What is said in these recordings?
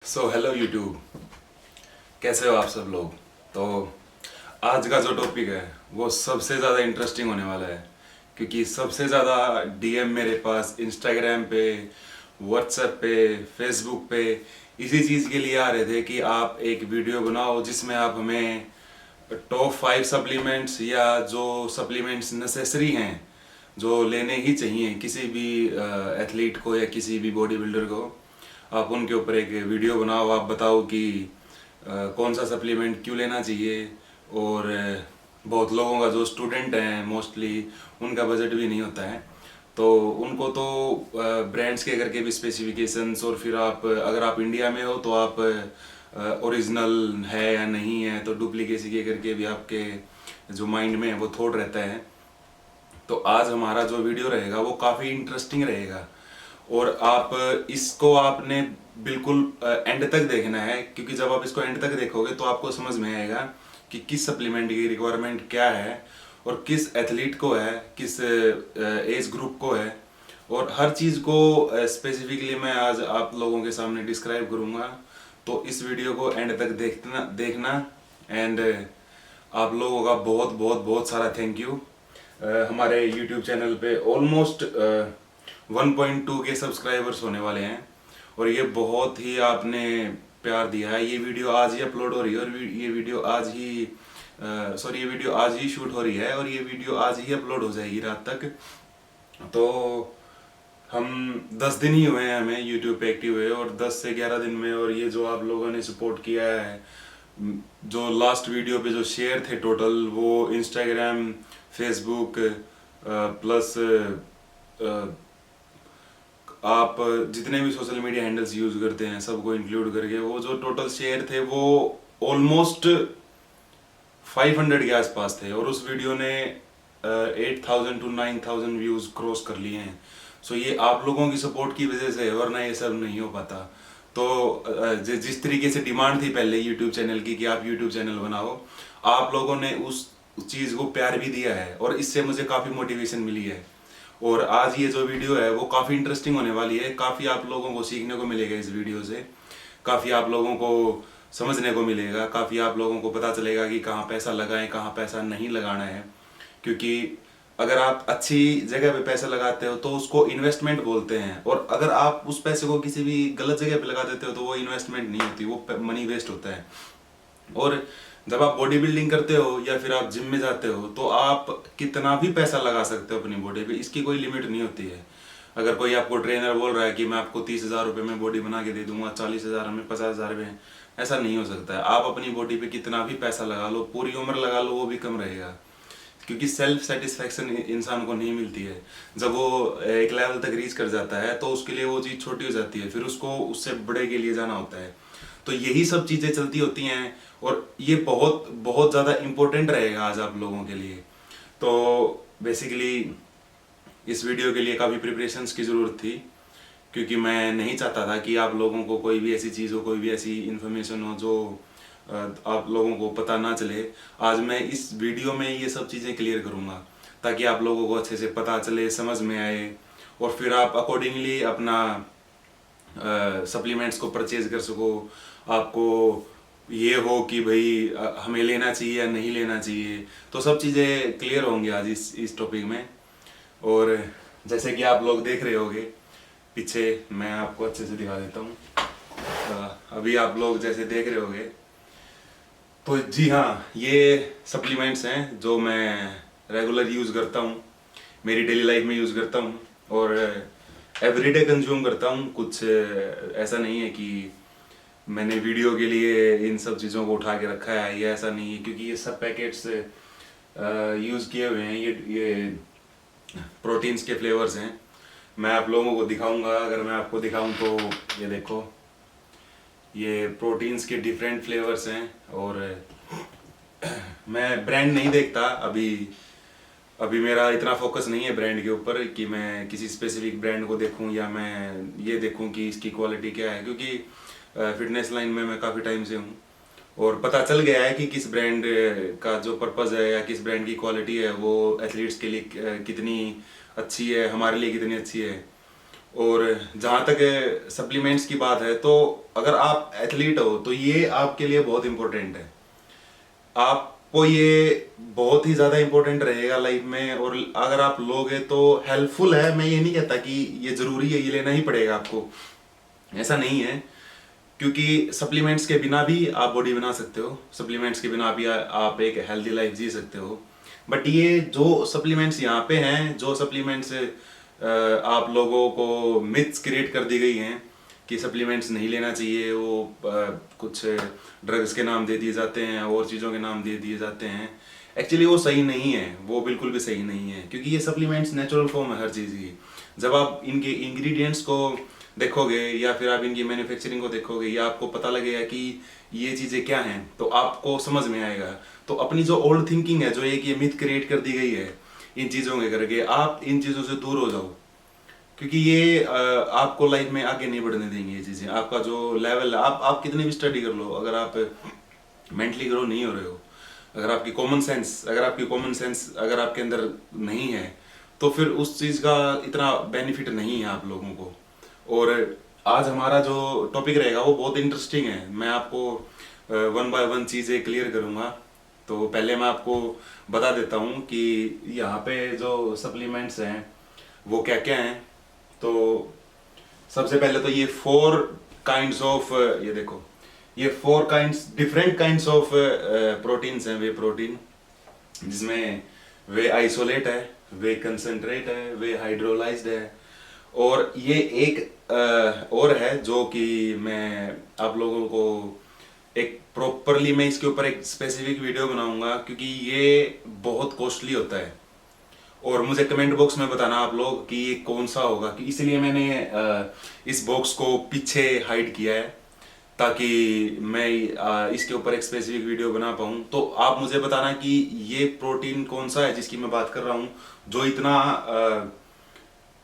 So hello YouTube, कैसे हो आप सब लोग। तो आज का जो टॉपिक है वो सबसे ज़्यादा इंटरेस्टिंग होने वाला है, क्योंकि सबसे ज़्यादा डीएम मेरे पास इंस्टाग्राम पे, व्हाट्सएप पे, फेसबुक पे इसी चीज़ के लिए आ रहे थे कि आप एक वीडियो बनाओ जिसमें आप हमें टॉप 5 सप्लीमेंट्स या जो सप्लीमेंट्स नेसेसरी हैं, जो लेने ही चाहिए किसी भी एथलीट को या किसी भी बॉडी बिल्डर को, आप उनके ऊपर एक वीडियो बनाओ। आप बताओ कि कौन सा सप्लीमेंट क्यों लेना चाहिए। और बहुत लोगों का जो स्टूडेंट हैं मोस्टली उनका बजट भी नहीं होता है, तो उनको तो ब्रांड्स के करके भी स्पेसिफिकेशंस, और फिर आप अगर आप इंडिया में हो तो आप ओरिजिनल है या नहीं है, तो डुप्लीकेसी के करके भी आपके जो माइंड में है वो थॉट रहता है। तो आज हमारा जो वीडियो रहेगा वो काफ़ी इंटरेस्टिंग रहेगा, और आप इसको आपने बिल्कुल एंड तक देखना है, क्योंकि जब आप इसको एंड तक देखोगे तो आपको समझ में आएगा कि किस सप्लीमेंट की रिक्वायरमेंट क्या है और किस एथलीट को है, किस एज ग्रुप को है, और हर चीज़ को स्पेसिफिकली मैं आज आप लोगों के सामने डिस्क्राइब करूँगा। तो इस वीडियो को एंड तक देखना एंड आप लोगों का बहुत बहुत बहुत सारा थैंक यू। हमारे YouTube चैनल पे ऑलमोस्ट 1.2 के सब्सक्राइबर्स होने वाले हैं, और ये बहुत ही आपने प्यार दिया है। ये वीडियो आज ही अपलोड हो रही है, और ये वीडियो आज ही शूट हो रही है, और ये वीडियो आज ही अपलोड हो जाएगी रात तक। तो हम 10 दिन ही हुए हैं हमें YouTube पे एक्टिव हुए, और 10 से 11 दिन में, और ये जो आप लोगों ने सपोर्ट किया है, जो लास्ट वीडियो पे जो शेयर थे टोटल, वो इंस्टाग्राम, फेसबुक प्लस आप जितने भी सोशल मीडिया हैंडल्स यूज करते हैं सबको इंक्लूड करके वो जो टोटल शेयर थे वो ऑलमोस्ट 500 के आसपास थे, और उस वीडियो ने 8,000 to 9,000 व्यूज क्रॉस कर लिए हैं। सो ये आप लोगों की सपोर्ट की वजह से, वरना ये सब नहीं हो पाता। तो जिस तरीके से डिमांड थी पहले यूट्यूब चैनल की कि आप यूट्यूब चैनल बनाओ, आप लोगों ने उस चीज़ को प्यार भी दिया है, और इससे मुझे काफ़ी मोटिवेशन मिली है। और आज ये जो वीडियो है वो काफ़ी इंटरेस्टिंग होने वाली है, काफ़ी आप लोगों को सीखने को मिलेगा इस वीडियो से, काफ़ी आप लोगों को समझने को मिलेगा, काफ़ी आप लोगों को पता चलेगा कि कहाँ पैसा लगाएं, कहाँ पैसा नहीं लगाना है। क्योंकि अगर आप अच्छी जगह पे पैसा लगाते हो तो उसको इन्वेस्टमेंट बोलते हैं, और अगर आप उस पैसे को किसी भी गलत जगह पे लगा देते हो तो वो इन्वेस्टमेंट नहीं होती, वो मनी वेस्ट होता है। और जब आप बॉडी बिल्डिंग करते हो या फिर आप जिम में जाते हो तो आप कितना भी पैसा लगा सकते हो अपनी बॉडी पे, इसकी कोई लिमिट नहीं होती है। अगर कोई आपको ट्रेनर बोल रहा है कि मैं आपको 30,000 रुपये में बॉडी बना के दे दूंगा, 40,000 में, 50,000 में, ऐसा नहीं हो सकता है। आप अपनी बॉडी पे कितना भी पैसा लगा लो, पूरी उम्र लगा लो, वो भी कम रहेगा, क्योंकि सेल्फ सेटिस्फैक्शन इंसान को नहीं मिलती है। जब वो एक लेवल तक रीच कर जाता है तो उसके लिए वो चीज़ छोटी हो जाती है, फिर उसको उससे बड़े के लिए जाना होता है। तो यही सब चीज़ें चलती होती हैं, और ये बहुत बहुत ज़्यादा इम्पोर्टेंट रहेगा आज आप लोगों के लिए। तो बेसिकली इस वीडियो के लिए काफ़ी प्रिपरेशंस की ज़रूरत थी, क्योंकि मैं नहीं चाहता था कि आप लोगों को कोई भी ऐसी चीज़ हो, कोई भी ऐसी इन्फॉर्मेशन हो जो आप लोगों को पता ना चले। आज मैं इस वीडियो में ये सब चीज़ें क्लियर करूँगा ताकि आप लोगों को अच्छे से पता चले, समझ में आए, और फिर आप अकॉर्डिंगली अपना सप्लीमेंट्स को परचेज कर सको। आपको ये हो कि भाई हमें लेना चाहिए या नहीं लेना चाहिए, तो सब चीज़ें क्लियर होंगी आज इस टॉपिक में। और जैसे कि आप लोग देख रहे होगे पीछे, मैं आपको अच्छे से दिखा देता हूँ। अभी आप लोग जैसे देख रहे होगे, तो जी हाँ, ये सप्लीमेंट्स हैं जो मैं रेगुलर यूज़ करता हूँ, मेरी डेली लाइफ में यूज़ करता हूँ, और एवरीडे कंज्यूम करता हूँ। कुछ ऐसा नहीं है कि मैंने वीडियो के लिए इन सब चीज़ों को उठा के रखा है, ये ऐसा नहीं है, क्योंकि ये सब पैकेट्स यूज़ किए हुए हैं। ये प्रोटीन्स के फ्लेवर्स हैं। मैं आप लोगों को दिखाऊंगा, अगर मैं आपको दिखाऊं तो ये देखो, ये प्रोटीन्स के डिफरेंट फ्लेवर्स हैं। और मैं ब्रांड नहीं देखता अभी मेरा इतना फोकस नहीं है ब्रांड के ऊपर कि मैं किसी स्पेसिफिक ब्रांड को देखूं या मैं ये देखूं कि इसकी क्वालिटी क्या है, क्योंकि फिटनेस लाइन में मैं काफ़ी टाइम से हूँ, और पता चल गया है कि किस ब्रांड का जो पर्पज़ है या किस ब्रांड की क्वालिटी है वो एथलीट्स के लिए कितनी अच्छी है, हमारे लिए कितनी अच्छी है। और जहाँ तक सप्लीमेंट्स की बात है, तो अगर आप एथलीट हो तो ये आपके लिए बहुत इंपॉर्टेंट है। आपको ये बहुत ही ज़्यादा इंपॉर्टेंट रहेगा लाइफ में, और अगर आप लोगे तो हेल्पफुल है। मैं ये नहीं कहता कि ये ज़रूरी है, ये लेना ही पड़ेगा आपको, ऐसा नहीं है। क्योंकि सप्लीमेंट्स के बिना भी आप बॉडी बना सकते हो, सप्लीमेंट्स के बिना भी आप एक हेल्दी लाइफ जी सकते हो। बट ये जो सप्लीमेंट्स यहाँ पे हैं, जो सप्लीमेंट्स आप लोगों को मिथ्स क्रिएट कर दी गई हैं कि सप्लीमेंट्स नहीं लेना चाहिए, वो कुछ ड्रग्स के नाम दे दिए जाते हैं और चीज़ों के नाम दे दिए जाते हैं। एक्चुअली वो सही नहीं है, वो बिल्कुल भी सही नहीं है, क्योंकि ये सप्लीमेंट्स नेचुरल फॉर्म है हर चीज़ की। जब आप इनके इंग्रेडिएंट्स को देखोगे या फिर आप इनकी मैन्युफैक्चरिंग को देखोगे या आपको पता लगेगा कि ये चीज़ें क्या हैं, तो आपको समझ में आएगा। तो अपनी जो ओल्ड थिंकिंग है, जो एक ये मिथ क्रिएट कर दी गई है इन चीज़ों के करके, आप इन चीज़ों से दूर हो जाओ, क्योंकि ये आपको लाइफ में आगे नहीं बढ़ने देंगे ये चीज़ें। आपका जो लेवल है, आप कितनी भी स्टडी कर लो, अगर आप मेंटली ग्रो नहीं हो रहे हो, अगर आपकी कॉमन सेंस अगर आपके अंदर नहीं है, तो फिर उस चीज़ का इतना बेनिफिट नहीं है आप लोगों को। और आज हमारा जो टॉपिक रहेगा वो बहुत इंटरेस्टिंग है। मैं आपको वन बाय वन चीज़ें क्लियर करूँगा। तो पहले मैं आपको बता देता हूँ कि यहाँ पे जो सप्लीमेंट्स हैं वो क्या क्या हैं। तो सबसे पहले तो ये 4 काइंड्स ऑफ, ये देखो, ये 4 kinds different kinds of proteins हैं, वे प्रोटीन, जिसमें वे आइसोलेट है, वे कंसंट्रेट है, वे हाइड्रोलाइज्ड है, और ये एक और है जो कि मैं आप लोगों को एक प्रॉपरली, मैं इसके ऊपर एक स्पेसिफिक वीडियो बनाऊंगा, क्योंकि ये बहुत कॉस्टली होता है। और मुझे कमेंट बॉक्स में बताना आप लोग कि ये कौन सा होगा, कि इसलिए मैंने इस बॉक्स को पीछे हाइड किया है, ताकि मैं इसके ऊपर एक स्पेसिफिक वीडियो बना पाऊँ। तो आप मुझे बताना कि ये प्रोटीन कौन सा है जिसकी मैं बात कर रहा हूँ, जो इतना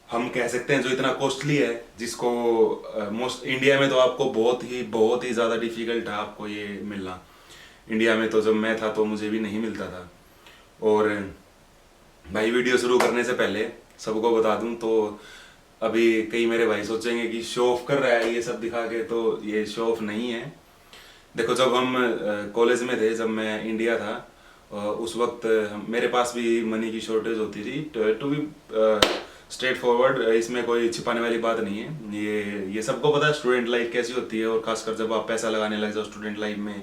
हम कह सकते हैं जो इतना कॉस्टली है, जिसको मोस्ट इंडिया में तो आपको बहुत ही ज़्यादा डिफिकल्ट है आपको ये मिलना। इंडिया में तो जब मैं था तो मुझे भी नहीं मिलता था। और भाई, वीडियो शुरू करने से पहले सबको बता दूं तो अभी कई मेरे भाई सोचेंगे कि शो ऑफ कर रहा है ये सब दिखा के, तो ये शो ऑफ नहीं है। देखो, जब हम कॉलेज में थे, जब मैं इंडिया था, उस वक्त मेरे पास भी मनी की शॉर्टेज होती थी। टू बी स्ट्रेट फॉरवर्ड, इसमें कोई छिपाने वाली बात नहीं है। ये सबको पता है स्टूडेंट लाइफ कैसी होती है, और खासकर जब आप पैसा लगाने लग जाओ स्टूडेंट लाइफ में,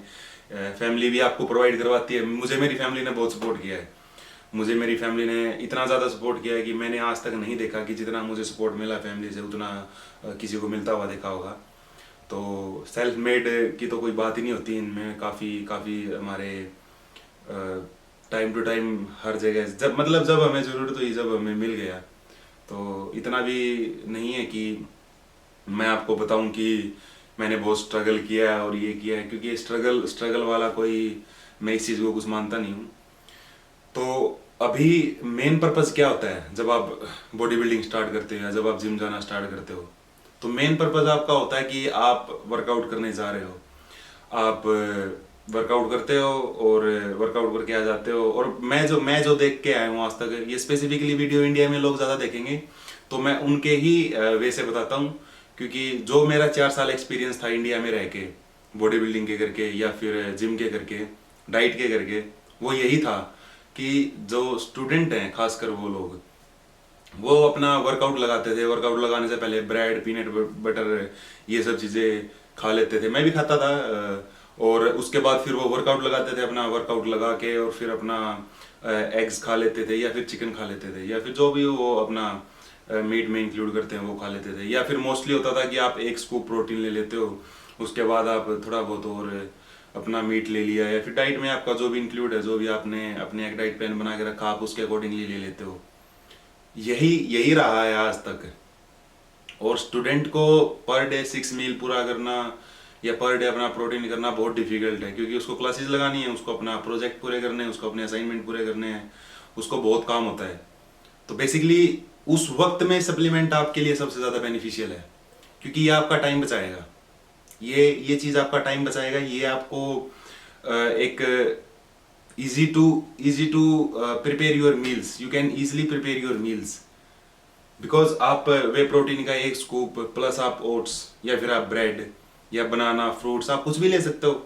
फैमिली भी आपको प्रोवाइड करवाती है। मुझे मेरी फैमिली ने बहुत सपोर्ट किया है, मुझे मेरी फैमिली ने इतना ज़्यादा सपोर्ट किया है कि मैंने आज तक नहीं देखा कि जितना मुझे सपोर्ट मिला फैमिली से उतना किसी को मिलता हुआ देखा होगा। तो सेल्फ मेड की तो कोई बात ही नहीं होती इनमें। काफ़ी हमारे टाइम टू टाइम हर जगह, जब हमें ज़रूरत हुई, जब हमें मिल गया, तो इतना भी नहीं है कि मैं आपको बताऊं कि मैंने बहुत स्ट्रगल किया है और ये किया है, क्योंकि स्ट्रगल वाला कोई, मैं इस चीज़ को कुछ मानता नहीं हूँ। तो अभी मेन पर्पस क्या होता है जब आप बॉडी बिल्डिंग स्टार्ट करते हो या जब आप जिम जाना स्टार्ट करते हो, तो मेन पर्पस आपका होता है कि आप वर्कआउट करने जा रहे हो। आप वर्कआउट करते हो और वर्कआउट करके आ जाते हो। और मैं जो देख के आया हूँ आज तक, ये स्पेसिफिकली वीडियो इंडिया में लोग ज़्यादा देखेंगे, तो मैं उनके ही वे से बताता हूँ। क्योंकि जो मेरा 4 साल एक्सपीरियंस था इंडिया में रह के, बॉडी बिल्डिंग के करके या फिर जिम के करके, डाइट के करके, वो यही था कि जो स्टूडेंट हैं, खासकर वो लोग, वो अपना वर्कआउट लगाते थे। वर्कआउट लगाने से पहले ब्रेड, पीनट बटर, ये सब चीज़ें खा लेते थे, मैं भी खाता था। और उसके बाद फिर वो वर्कआउट लगाते थे, अपना वर्कआउट लगा के, और फिर अपना एग्स खा लेते थे, या फिर चिकन खा लेते थे, या फिर जो भी वो अपना मीट में इंक्लूड करते हैं वो खा लेते थे। या फिर मोस्टली होता था कि आप एक स्कूप प्रोटीन ले लेते हो, उसके बाद आप थोड़ा बहुत और अपना मीट ले लिया, या फिर डाइट में आपका जो भी इंक्लूड है, जो भी आपने अपने एक डाइट प्लान बना के रखा, आप उसके अकॉर्डिंगली ले लेते हो। यही रहा है आज तक। और स्टूडेंट को पर डे 6 मील पूरा करना या पर डे अपना प्रोटीन करना बहुत डिफिकल्ट है, क्योंकि उसको क्लासेस लगानी है, उसको अपना प्रोजेक्ट पूरे करने हैं, उसको अपने असाइनमेंट पूरे करने हैं, उसको बहुत काम होता है। तो बेसिकली उस वक्त में सप्लीमेंट आपके लिए सबसे ज़्यादा बेनिफिशियल है, क्योंकि ये आपका टाइम बचाएगा। ये चीज़ आपका टाइम बचाएगा। ये आपको एक easy to prepare your meals. You can easily prepare your meals. Because आप वे प्रोटीन का एक स्कूप प्लस आप ओट्स या फिर आप ब्रेड या बनाना फ्रूट्स आप कुछ भी ले सकते हो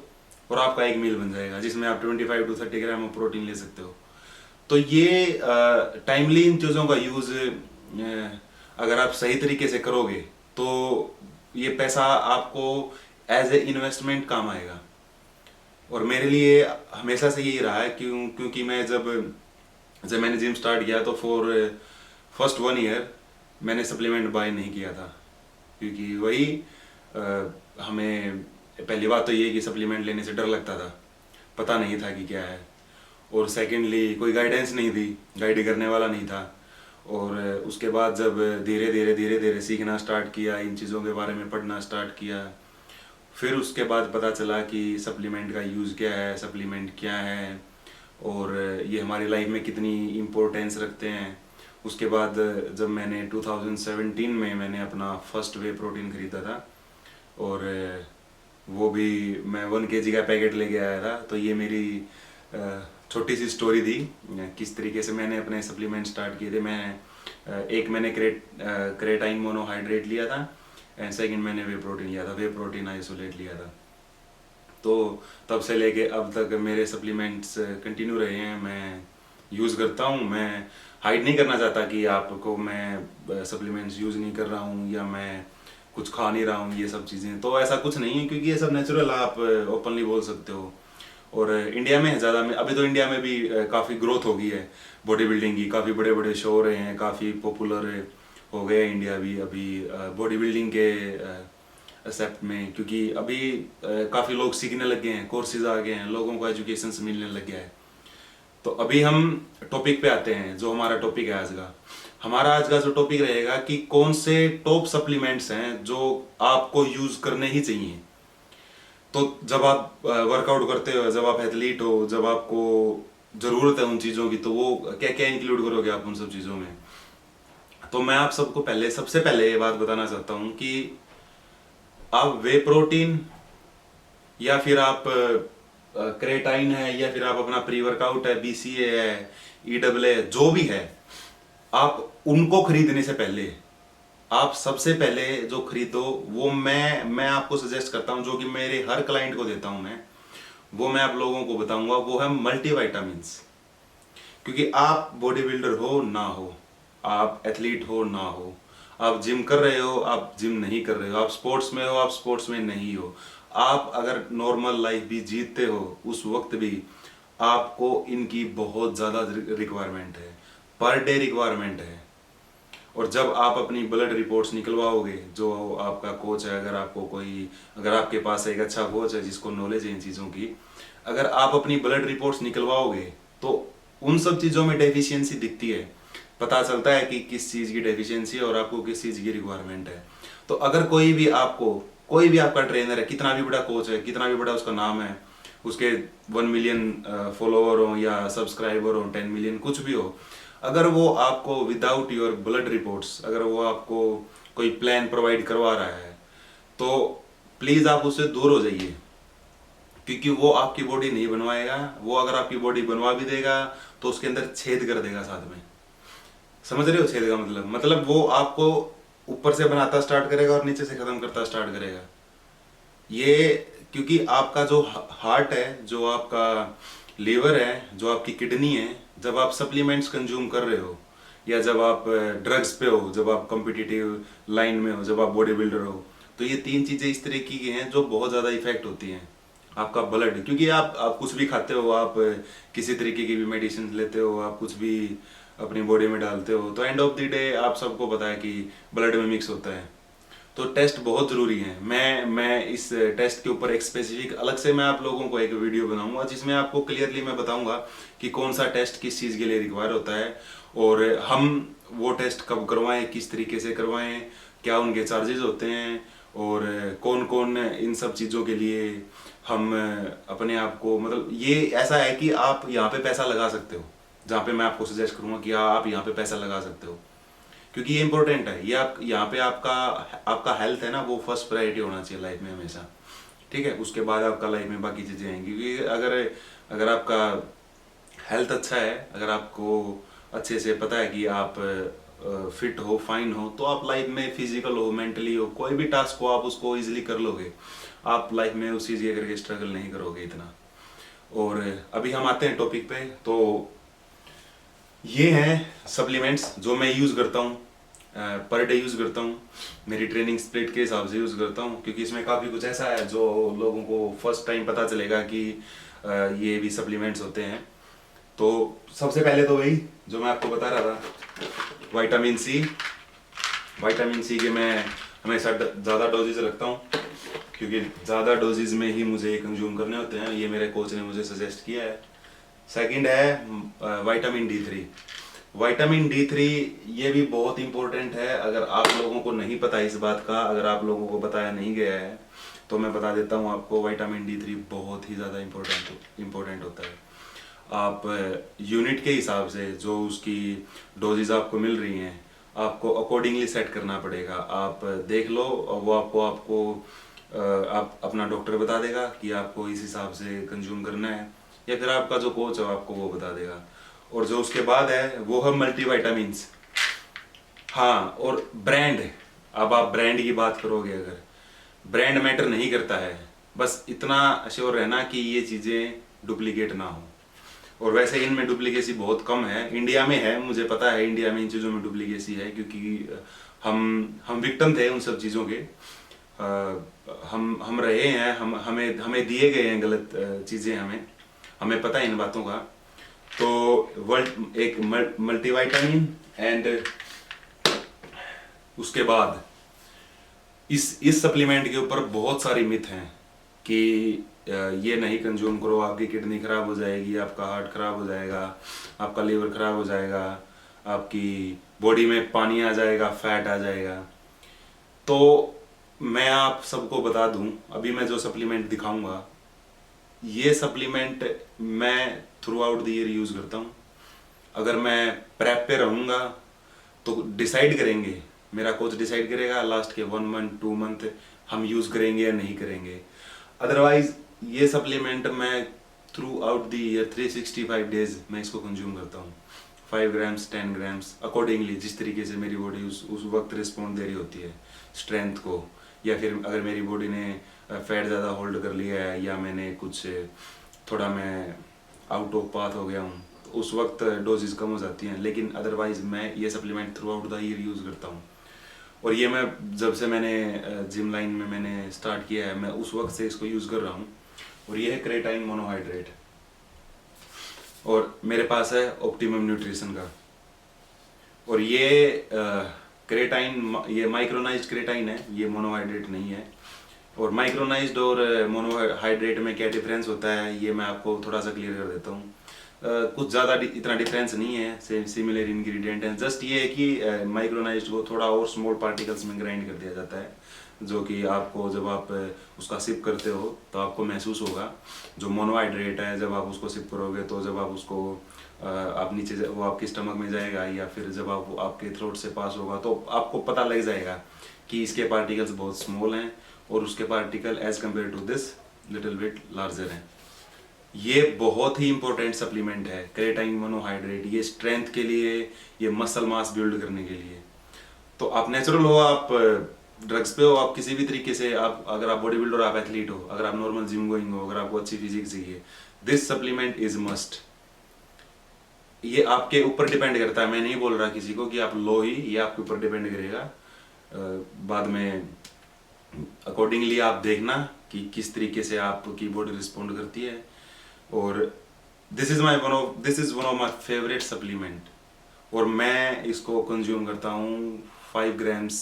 और आपका एक मील बन जाएगा जिसमें आप 25 to 30 ग्राम ऑफ प्रोटीन ले सकते हो। तो ये टाइमली इन चीज़ों का यूज़ अगर आप सही तरीके से करोगे तो ये पैसा आपको एज ए इन्वेस्टमेंट काम आएगा। और मेरे लिए हमेशा से यही रहा है क्योंकि मैं जब मैंने जिम स्टार्ट किया तो फॉर फर्स्ट 1 ईयर मैंने सप्लीमेंट बाय नहीं किया था, क्योंकि वही हमें पहली बात तो ये कि सप्लीमेंट लेने से डर लगता था, पता नहीं था कि क्या है, और सेकेंडली कोई गाइडेंस नहीं थी, गाइड करने वाला नहीं था। और उसके बाद जब धीरे धीरे सीखना स्टार्ट किया, इन चीज़ों के बारे में पढ़ना स्टार्ट किया, फिर उसके बाद पता चला कि सप्लीमेंट का यूज़ क्या है, सप्लीमेंट क्या है और ये हमारी लाइफ में कितनी इम्पोर्टेंस रखते हैं। उसके बाद जब मैंने 2017 में मैंने अपना फर्स्ट वे प्रोटीन खरीदा था और वो भी मैं 1 kg का पैकेट लेके आया था। तो ये मेरी छोटी सी स्टोरी थी किस तरीके से मैंने अपने सप्लीमेंट स्टार्ट किए थे। मैंने क्रेटाइन मोनोहाइड्रेट लिया था एंड सेकंड मैंने वे प्रोटीन लिया था, वे प्रोटीन आइसोलेट लिया था। तो तब से लेके अब तक मेरे सप्लीमेंट्स कंटिन्यू रहे हैं, मैं यूज़ करता हूँ। मैं हाइड नहीं करना चाहता कि आपको मैं सप्लीमेंट्स यूज़ नहीं कर रहा हूँ या मैं कुछ खा नहीं रहा हूँ, ये सब चीज़ें तो ऐसा कुछ नहीं है, क्योंकि ये सब नेचुरल आप ओपनली बोल सकते हो। और इंडिया में ज़्यादा में अभी तो इंडिया में भी काफ़ी ग्रोथ हो गई है बॉडी बिल्डिंग की, काफ़ी बड़े बड़े शो हो रहे हैं, काफ़ी पॉपुलर हो गया इंडिया भी अभी बॉडी बिल्डिंग के एक्सेप्ट में, क्योंकि अभी काफ़ी लोग सीखने लग गए हैं, कोर्सेज आ गए हैं, लोगों को एजुकेशन मिलने लग गया है। तो अभी हम टॉपिक पे आते हैं, जो हमारा टॉपिक है आज का। हमारा आज का जो टॉपिक रहेगा कि कौन से टॉप सप्लीमेंट्स हैं जो आपको यूज़ करने ही चाहिए। तो जब आप वर्कआउट करते हो, जब आप एथलीट हो, जब आपको ज़रूरत है उन चीज़ों की, तो वो क्या क्या इंक्लूड करोगे आप उन सब चीज़ों में। तो मैं आप सबको सबसे पहले ये बात बताना चाहता हूँ कि आप वे प्रोटीन या फिर आप क्रेटाइन है या फिर आप अपना प्री वर्कआउट है, BCA है, EAA है, जो भी है, आप उनको खरीदने से पहले आप सबसे पहले जो खरीदो वो मैं आपको सजेस्ट करता हूँ, जो कि मेरे हर क्लाइंट को देता हूँ मैं आप लोगों को बताऊंगा, वो है मल्टीविटामिन्स। क्योंकि आप बॉडी बिल्डर हो ना हो, आप एथलीट हो ना हो, आप जिम कर रहे हो, आप जिम नहीं कर रहे हो, आप स्पोर्ट्स में हो, आप स्पोर्ट्स में नहीं हो, आप अगर नॉर्मल लाइफ भी जीते हो उस वक्त भी आपको इनकी बहुत ज़्यादा रिक्वायरमेंट है, पर डे रिक्वायरमेंट है। और जब आप अपनी ब्लड रिपोर्ट्स निकलवाओगे, जो आपका कोच है, अगर आपके पास एक अच्छा कोच है जिसको नॉलेज है इन चीज़ों की, अगर आप अपनी ब्लड रिपोर्ट्स निकलवाओगे तो उन सब चीज़ों में डेफिशिएंसी दिखती है, पता चलता है कि किस चीज़ की डेफिशिएंसी है और आपको किस चीज़ की रिक्वायरमेंट है। तो अगर कोई भी आपका ट्रेनर है, कितना भी बड़ा कोच है, कितना भी बड़ा उसका नाम है, उसके 1 मिलियन फॉलोवर हो या सब्सक्राइबर हो, 10 मिलियन कुछ भी हो, अगर वो आपको विदाउट योर ब्लड रिपोर्ट्स अगर वो आपको कोई प्लान प्रोवाइड करवा रहा है तो प्लीज़ आप उससे दूर हो जाइए, क्योंकि वो आपकी बॉडी नहीं बनवाएगा। वो अगर आपकी बॉडी बनवा भी देगा तो उसके अंदर छेद कर देगा साथ में। समझ रहे हो छेद का मतलब वो आपको ऊपर से बनाता स्टार्ट करेगा और नीचे से खत्म करता स्टार्ट करेगा। ये क्योंकि आपका जो हार्ट है, जो आपका लीवर है, जो आपकी किडनी है, जब आप सप्लीमेंट्स कंज्यूम कर रहे हो या जब आप ड्रग्स पे हो, जब आप कॉम्पिटिटिव लाइन में हो, जब आप बॉडी बिल्डर हो, तो ये 3 चीज़ें इस तरीके की हैं जो बहुत ज़्यादा इफेक्ट होती हैं। आपका ब्लड, क्योंकि आप कुछ भी खाते हो, आप किसी तरीके की भी मेडिसिन लेते हो, आप कुछ भी अपनी बॉडी में डालते हो, तो एंड ऑफ द डे आप सबको पता है कि ब्लड में मिक्स होता है। तो टेस्ट बहुत ज़रूरी है। मैं इस टेस्ट के ऊपर एक स्पेसिफिक अलग से मैं आप लोगों को एक वीडियो बनाऊंगा जिसमें आपको क्लियरली मैं बताऊंगा कि कौन सा टेस्ट किस चीज़ के लिए रिक्वायर होता है और हम वो टेस्ट कब करवाएं, किस तरीके से करवाएं, क्या उनके चार्जेस होते हैं और कौन कौन इन सब चीज़ों के लिए हम अपने आप को, मतलब ये ऐसा है कि आप यहाँ पे पैसा लगा सकते हो, जहाँ पे मैं आपको सजेस्ट करूँगा कि आप यहाँ पे पैसा लगा सकते हो, क्योंकि ये इंपॉर्टेंट है। ये आप यहाँ पे आपका हेल्थ है ना, वो फर्स्ट प्रायोरिटी होना चाहिए लाइफ में हमेशा, ठीक है। उसके बाद आपका लाइफ में बाकी चीज़ें आएंगी, क्योंकि अगर आपका हेल्थ अच्छा है, अगर आपको अच्छे से पता है कि आप फिट हो, फाइन हो, तो आप लाइफ में फिजिकल हो, मेंटली हो, कोई भी टास्क हो आप उसको इजीली कर लोगे। आप लाइफ में उस चीज़ ये करके स्ट्रगल नहीं करोगे इतना। और अभी हम आते हैं टॉपिक पे। तो ये हैं सप्लीमेंट्स जो मैं यूज़ करता हूँ, पर डे यूज़ करता हूँ, मेरी ट्रेनिंग स्प्लिट के हिसाब से यूज़ करता हूँ, क्योंकि इसमें काफ़ी कुछ ऐसा है जो लोगों को फर्स्ट टाइम पता चलेगा कि ये भी सप्लीमेंट्स होते हैं। तो सबसे पहले तो वही जो मैं आपको बता रहा था, विटामिन सी। विटामिन सी के मैं हमेशा ज़्यादा डोजेज रखता हूँ, क्योंकि ज़्यादा डोजेज में ही मुझे कंज्यूम करने होते हैं, ये मेरे कोच ने मुझे सजेस्ट किया है। सेकंड है विटामिन D3। विटामिन D3 ये भी बहुत इंपॉर्टेंट है। अगर आप लोगों को नहीं पता इस बात का, अगर आप लोगों को बताया नहीं गया है, तो मैं बता देता हूँ आपको, विटामिन D3 बहुत ही ज़्यादा इम्पोर्टेंट होता है। आप यूनिट के हिसाब से जो उसकी डोजेज आपको मिल रही हैं, आपको अकॉर्डिंगली सेट करना पड़ेगा। आप देख लो, वो आपको आप अपना डॉक्टर बता देगा कि आपको इस हिसाब से कंज्यूम करना है, या फिर आपका जो कोच है आपको वो बता देगा। और जो उसके बाद है वो है मल्टीविटामिन्स। हाँ, और ब्रांड, अब आप ब्रांड की बात करोगे, अगर ब्रांड मैटर नहीं करता है, बस इतना श्योर रहना कि ये चीज़ें डुप्लीकेट ना हो। और वैसे इनमें डुप्लीकेसी बहुत कम है, इंडिया में है, मुझे पता है इंडिया में इन चीज़ों में डुप्लीकेसी है, क्योंकि हम विक्टिम थे उन सब चीज़ों के। हम रहे हैं, हमें दिए गए हैं गलत चीज़ें, हमें पता है इन बातों का। तो वर्ल्ड एक मल्टीविटामिन एंड उसके बाद इस सप्लीमेंट के ऊपर बहुत सारी मिथ हैं कि ये नहीं कंज्यूम करो, आपकी किडनी खराब हो जाएगी, आपका हार्ट खराब हो जाएगा, आपका लीवर खराब हो जाएगा, आपकी बॉडी में पानी आ जाएगा, फैट आ जाएगा। तो मैं आप सबको बता दूं, अभी मैं जो सप्लीमेंट दिखाऊंगा, ये सप्लीमेंट मैं through out the year use करता हूँ। अगर मैं प्रेप पे रहूँगा तो डिसाइड करेंगे, मेरा कोच डिसाइड करेगा लास्ट के 1 मंथ 2 मंथ हम यूज़ करेंगे या नहीं करेंगे। अदरवाइज ये सप्लीमेंट मैं through out the year 365 days मैं इसको कंज्यूम करता हूँ। 5 ग्राम्स 10 ग्राम्स अकॉर्डिंगली, जिस तरीके से मेरी बॉडी उस वक्त रिस्पॉन्ड दे रही होती है स्ट्रेंथ को, या फिर अगर मेरी बॉडी ने फैट ज़्यादा होल्ड कर लिया है, या मैंने कुछ थोड़ा मैं आउट ऑफ पाथ हो गया हूँ, तो उस वक्त डोजेज कम हो जाती हैं। लेकिन अदरवाइज मैं ये supplement through out the year use करता हूँ। और ये मैं जब से मैंने जिम लाइन में मैंने स्टार्ट किया है, मैं उस वक्त से इसको यूज़ कर रहा हूँ। और ये है क्रेटाइन मोनोहाइड्रेट, और मेरे पास है ऑप्टिमम न्यूट्रिशन का। और ये क्रेटाइन, ये माइक्रोनाइज्ड क्रेटाइन है, ये मोनोहाइड्रेट नहीं है। और माइक्रोनाइज्ड और मोनोहाइड्रेट में क्या डिफरेंस होता है, ये मैं आपको थोड़ा सा क्लियर कर देता हूँ। कुछ ज़्यादा इतना डिफरेंस नहीं है, सेम सिमिलर इंग्रेडिएंट हैं। जस्ट ये है कि माइक्रोनाइज्ड को थोड़ा और स्मॉल पार्टिकल्स में ग्राइंड कर दिया जाता है, जो कि आपको जब आप उसका सिप करते हो तो आपको महसूस होगा। जो मोनोहाइड्रेट है, जब आप उसको सिप करोगे तो जब आप उसको आप नीचे वो आपके स्टमक में जाएगा, या फिर जब आप आपके थ्रोट से पास होगा, तो आपको पता लग जाएगा कि इसके पार्टिकल्स बहुत स्मॉल हैं और उसके particle as compare to this little bit larger हैं। ये बहुत ही इंपॉर्टेंट सप्लीमेंट है क्रेटाइन मोनोहाइड्रेट, ये स्ट्रेंथ के लिए, ये मसल मास बिल्ड करने के लिए। तो आप नेचुरल हो, आप ड्रग्स पे हो, आप किसी भी तरीके से, आप अगर आप बॉडी बिल्डर, आप एथलीट हो, अगर आप नॉर्मल जिम गोइंग हो, अगर आपको अच्छी फिजिक्स चाहिए, दिस सप्लीमेंट इज मस्ट। ये आपके ऊपर डिपेंड करता है, मैं नहीं बोल रहा किसी को कि आप लो ही, ये आपके ऊपर डिपेंड करेगा। बाद में अकॉर्डिंगली आप देखना कि किस तरीके से आपकी बॉडी रिस्पॉन्ड करती है। और this is one of my favourite supplement, और मैं इसको कंज्यूम करता हूँ 5 grams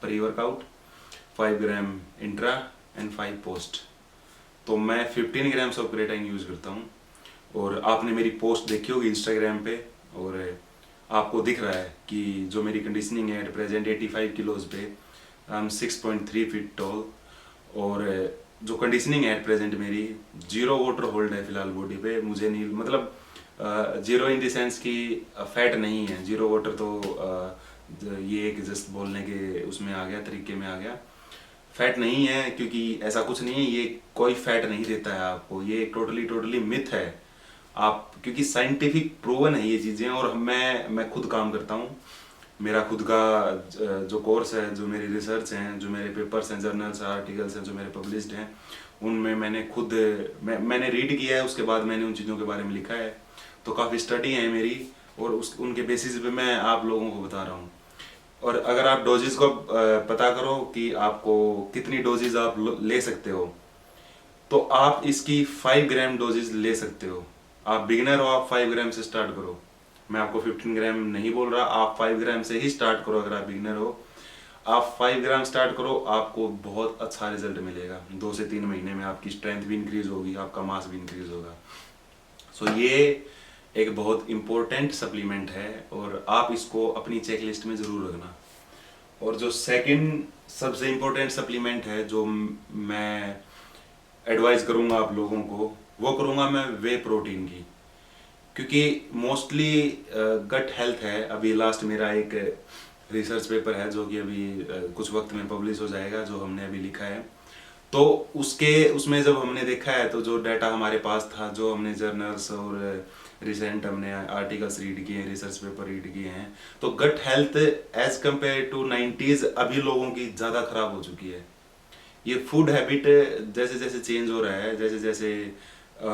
pre workout, 5 gram intra and 5 post. तो मैं 15 ग्राम्स ऑफ क्रेटाइन यूज़ करता हूँ। और आपने मेरी पोस्ट देखी होगी इंस्टाग्राम पे, और आपको दिख रहा है कि जो मेरी कंडीशनिंग है एट प्रेजेंट 85 किलोज पे, आई एम 6.3 फीट टॉल। और जो कंडीशनिंग है एट प्रेजेंट मेरी, 0 वाटर होल्ड है फिलहाल बॉडी पे, मुझे नहीं, मतलब 0 इन द सेंस कि फैट नहीं है, 0 वाटर तो ये एक जस्ट बोलने के उसमें आ गया, तरीके में आ गया। फैट नहीं है, क्योंकि ऐसा कुछ नहीं है, ये कोई फैट नहीं देता है आपको, ये टोटली मिथ है। आप, क्योंकि साइंटिफिक प्रूवन है ये चीज़ें, और मैं खुद काम करता हूँ मेरा खुद का जो कोर्स है, जो मेरी रिसर्च हैं, जो मेरे पेपर्स हैं, जर्नल्स आर्टिकल्स हैं जो मेरे पब्लिश्ड हैं, उनमें मैंने खुद मैंने रीड किया है, उसके बाद मैंने उन चीज़ों के बारे में लिखा है। तो काफ़ी स्टडी है मेरी, और उनके बेसिस पे मैं आप लोगों को बता रहा हूँ। और अगर आप डोजेज को पता करो कि आपको कितनी डोजेज आप ले सकते हो, तो आप इसकी 5 ग्राम डोजेज ले सकते हो। आप बिगिनर हो, आप 5 ग्राम से स्टार्ट करो। मैं आपको 15 ग्राम नहीं बोल रहा, आप 5 ग्राम से ही स्टार्ट करो। अगर आप बिगिनर हो, आप 5 ग्राम स्टार्ट करो, आपको बहुत अच्छा रिजल्ट मिलेगा। 2 से 3 महीने में आपकी स्ट्रेंथ भी इंक्रीज होगी, आपका मास भी इंक्रीज होगा। सो ये एक बहुत इम्पोर्टेंट सप्लीमेंट है, और आप इसको अपनी चेकलिस्ट में ज़रूर रखना। और जो सेकंड सबसे इम्पोर्टेंट सप्लीमेंट है जो मैं एडवाइस करूंगा आप लोगों को, वो करूंगा मैं वे प्रोटीन की। क्योंकि मोस्टली गट हेल्थ है। अभी लास्ट मेरा एक रिसर्च पेपर है जो कि अभी कुछ वक्त में पब्लिश हो जाएगा, जो हमने अभी लिखा है। तो उसमें जब हमने देखा है, तो जो डाटा हमारे पास था, जो हमने जर्नल्स और रिसेंट हमने आर्टिकल्स रीड किए हैं, रिसर्च पेपर रीड किए हैं, तो gut health as compare to 90s अभी लोगों की ज़्यादा खराब हो चुकी है। ये फूड हैबिट जैसे जैसे चेंज हो रहा है, जैसे जैसे